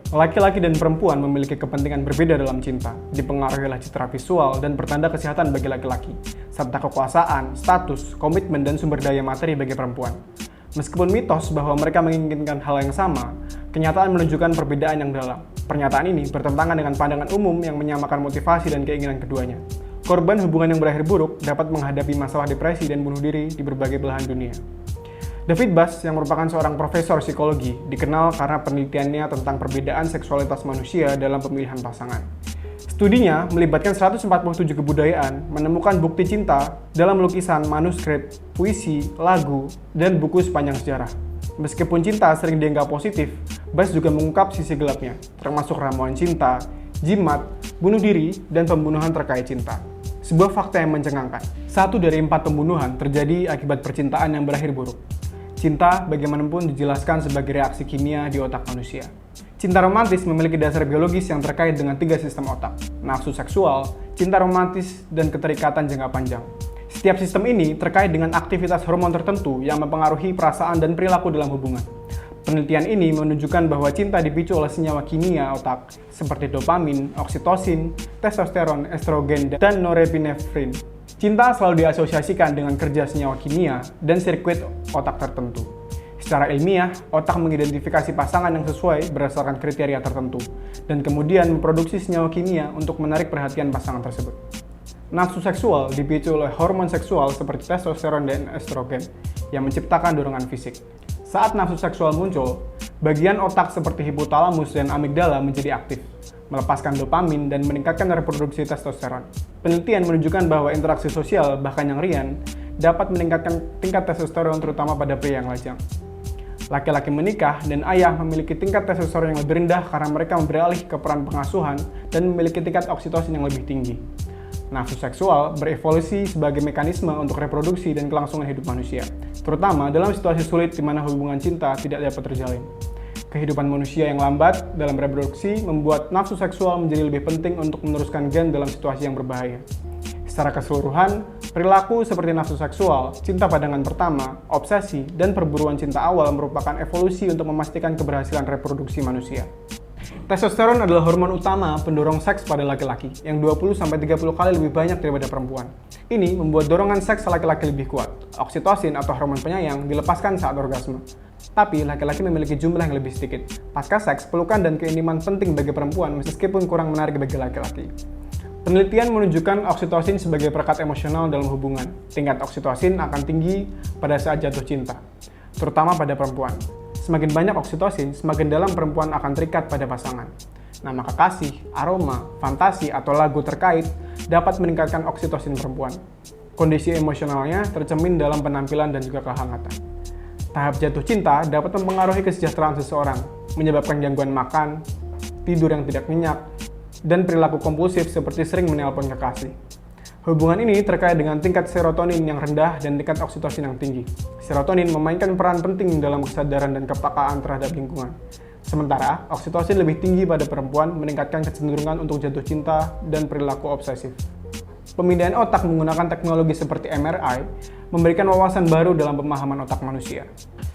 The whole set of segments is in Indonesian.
Laki-laki dan perempuan memiliki kepentingan berbeda dalam cinta, dipengaruhi oleh citra visual dan pertanda kesehatan bagi laki-laki, serta kekuasaan, status, komitmen, dan sumber daya materi bagi perempuan. Meskipun mitos bahwa mereka menginginkan hal yang sama, kenyataan menunjukkan perbedaan yang dalam. Pernyataan ini bertentangan dengan pandangan umum yang menyamakan motivasi dan keinginan keduanya. Korban hubungan yang berakhir buruk dapat menghadapi masalah depresi dan bunuh diri di berbagai belahan dunia. David Buss, yang merupakan seorang profesor psikologi, dikenal karena penelitiannya tentang perbedaan seksualitas manusia dalam pemilihan pasangan. Studinya melibatkan 147 kebudayaan, menemukan bukti cinta dalam lukisan, manuskrip, puisi, lagu, dan buku sepanjang sejarah. Meskipun cinta sering dianggap positif, Buss juga mengungkap sisi gelapnya, termasuk ramuan cinta, jimat, bunuh diri, dan pembunuhan terkait cinta. Sebuah fakta yang mencengangkan. 1 dari 4 pembunuhan terjadi akibat percintaan yang berakhir buruk. Cinta bagaimanapun dijelaskan sebagai reaksi kimia di otak manusia. Cinta romantis memiliki dasar biologis yang terkait dengan 3 sistem otak: nafsu seksual, cinta romantis, dan keterikatan jangka panjang. Setiap sistem ini terkait dengan aktivitas hormon tertentu yang mempengaruhi perasaan dan perilaku dalam hubungan. Penelitian ini menunjukkan bahwa cinta dipicu oleh senyawa kimia otak seperti dopamin, oksitosin, testosteron, estrogen, dan norepinefrin. Cinta selalu diasosiasikan dengan kerja senyawa kimia dan sirkuit otak tertentu. Secara ilmiah, otak mengidentifikasi pasangan yang sesuai berdasarkan kriteria tertentu, dan kemudian memproduksi senyawa kimia untuk menarik perhatian pasangan tersebut. Nafsu seksual dipicu oleh hormon seksual seperti testosteron dan estrogen yang menciptakan dorongan fisik. Saat nafsu seksual muncul, bagian otak seperti hipotalamus dan amigdala menjadi aktif, melepaskan dopamin dan meningkatkan reproduksi testosteron. Penelitian menunjukkan bahwa interaksi sosial, bahkan yang rian, dapat meningkatkan tingkat testosteron terutama pada pria yang lajang. Laki-laki menikah dan ayah memiliki tingkat testosteron yang lebih rendah karena mereka beralih ke peran pengasuhan dan memiliki tingkat oksitosin yang lebih tinggi. Nafsu seksual berevolusi sebagai mekanisme untuk reproduksi dan kelangsungan hidup manusia, terutama dalam situasi sulit di mana hubungan cinta tidak dapat terjalin. Kehidupan manusia yang lambat dalam reproduksi membuat nafsu seksual menjadi lebih penting untuk meneruskan gen dalam situasi yang berbahaya. Secara keseluruhan, perilaku seperti nafsu seksual, cinta pandangan pertama, obsesi, dan perburuan cinta awal merupakan evolusi untuk memastikan keberhasilan reproduksi manusia. Testosteron adalah hormon utama pendorong seks pada laki-laki, yang 20-30 kali lebih banyak daripada perempuan. Ini membuat dorongan seks laki-laki lebih kuat. Oksitosin atau hormon penyayang dilepaskan saat orgasme. Tapi laki-laki memiliki jumlah yang lebih sedikit. Pasca seks, pelukan dan keintiman penting bagi perempuan meskipun kurang menarik bagi laki-laki. Penelitian menunjukkan oksitosin sebagai perekat emosional dalam hubungan. Tingkat oksitosin akan tinggi pada saat jatuh cinta, terutama pada perempuan. Semakin banyak oksitosin, semakin dalam perempuan akan terikat pada pasangan. Nama kekasih, aroma, fantasi, atau lagu terkait dapat meningkatkan oksitosin perempuan. Kondisi emosionalnya tercermin dalam penampilan dan juga kehangatan. Tahap jatuh cinta dapat mempengaruhi kesejahteraan seseorang, menyebabkan gangguan makan, tidur yang tidak nyenyak, dan perilaku kompulsif seperti sering menelpon kekasih. Hubungan ini terkait dengan tingkat serotonin yang rendah dan tingkat oksitosin yang tinggi. Serotonin memainkan peran penting dalam kesadaran dan kepekaan terhadap lingkungan. Sementara, oksitosin lebih tinggi pada perempuan meningkatkan kecenderungan untuk jatuh cinta dan perilaku obsesif. Pemindahan otak menggunakan teknologi seperti MRI memberikan wawasan baru dalam pemahaman otak manusia.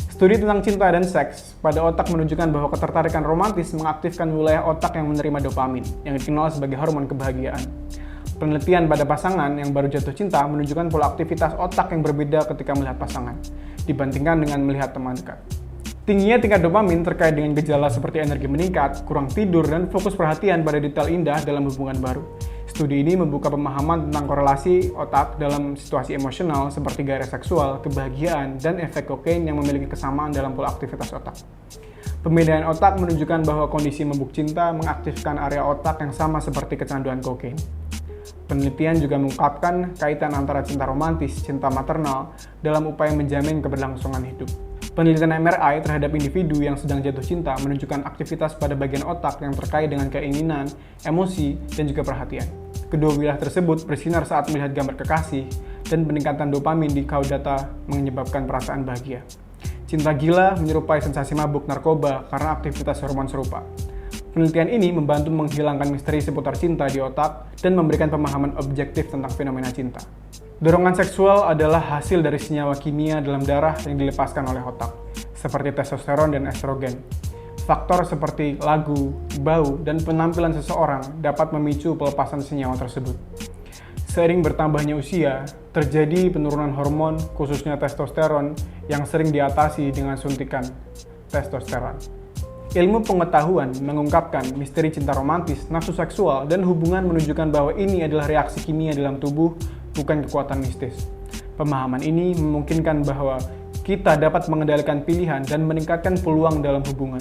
Studi tentang cinta dan seks pada otak menunjukkan bahwa ketertarikan romantis mengaktifkan wilayah otak yang menerima dopamin, yang dikenal sebagai hormon kebahagiaan. Penelitian pada pasangan yang baru jatuh cinta menunjukkan pola aktivitas otak yang berbeda ketika melihat pasangan, dibandingkan dengan melihat teman dekat. Tingginya tingkat dopamin terkait dengan gejala seperti energi meningkat, kurang tidur, dan fokus perhatian pada detail indah dalam hubungan baru. Studi ini membuka pemahaman tentang korelasi otak dalam situasi emosional seperti gairah seksual, kebahagiaan, dan efek kokain yang memiliki kesamaan dalam pola aktivitas otak. Pemindahan otak menunjukkan bahwa kondisi mabuk cinta mengaktifkan area otak yang sama seperti kecanduan kokain. Penelitian juga mengungkapkan kaitan antara cinta romantis, cinta maternal, dalam upaya menjamin keberlangsungan hidup. Penelitian MRI terhadap individu yang sedang jatuh cinta menunjukkan aktivitas pada bagian otak yang terkait dengan keinginan, emosi, dan juga perhatian. Kedua wilayah tersebut bersinar saat melihat gambar kekasih, dan peningkatan dopamin di caudata menyebabkan perasaan bahagia. Cinta gila menyerupai sensasi mabuk narkoba karena aktivitas hormon serupa. Penelitian ini membantu menghilangkan misteri seputar cinta di otak dan memberikan pemahaman objektif tentang fenomena cinta. Dorongan seksual adalah hasil dari senyawa kimia dalam darah yang dilepaskan oleh otak, seperti testosteron dan estrogen. Faktor seperti lagu, bau, dan penampilan seseorang dapat memicu pelepasan senyawa tersebut. Seiring bertambahnya usia, terjadi penurunan hormon, khususnya testosteron, yang sering diatasi dengan suntikan testosteron. Ilmu pengetahuan mengungkapkan misteri cinta romantis, nafsu seksual, dan hubungan menunjukkan bahwa ini adalah reaksi kimia dalam tubuh, bukan kekuatan mistis. Pemahaman ini memungkinkan bahwa kita dapat mengendalikan pilihan dan meningkatkan peluang dalam hubungan.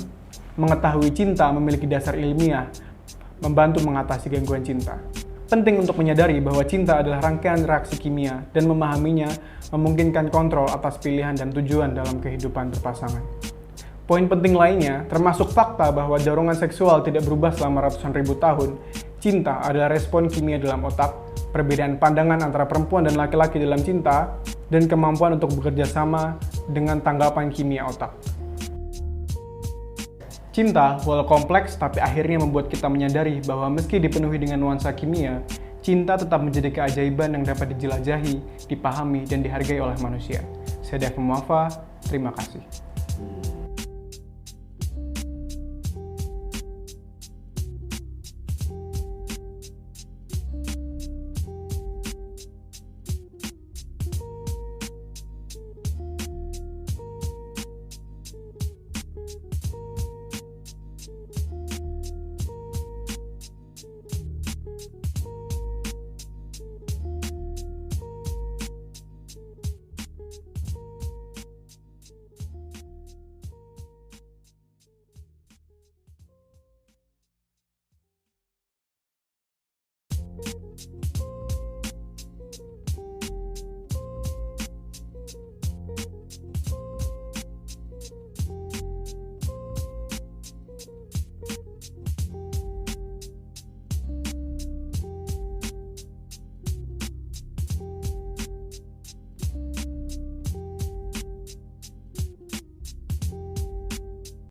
Mengetahui cinta memiliki dasar ilmiah, membantu mengatasi gangguan cinta. Penting untuk menyadari bahwa cinta adalah rangkaian reaksi kimia dan memahaminya memungkinkan kontrol atas pilihan dan tujuan dalam kehidupan berpasangan. Poin penting lainnya, termasuk fakta bahwa dorongan seksual tidak berubah selama ratusan ribu tahun. Cinta adalah respon kimia dalam otak, perbedaan pandangan antara perempuan dan laki-laki dalam cinta, dan kemampuan untuk bekerja sama dengan tanggapan kimia otak. Cinta, walau kompleks, tapi akhirnya membuat kita menyadari bahwa meski dipenuhi dengan nuansa kimia, cinta tetap menjadi keajaiban yang dapat dijelajahi, dipahami, dan dihargai oleh manusia. Saya Dev Muafa, terima kasih.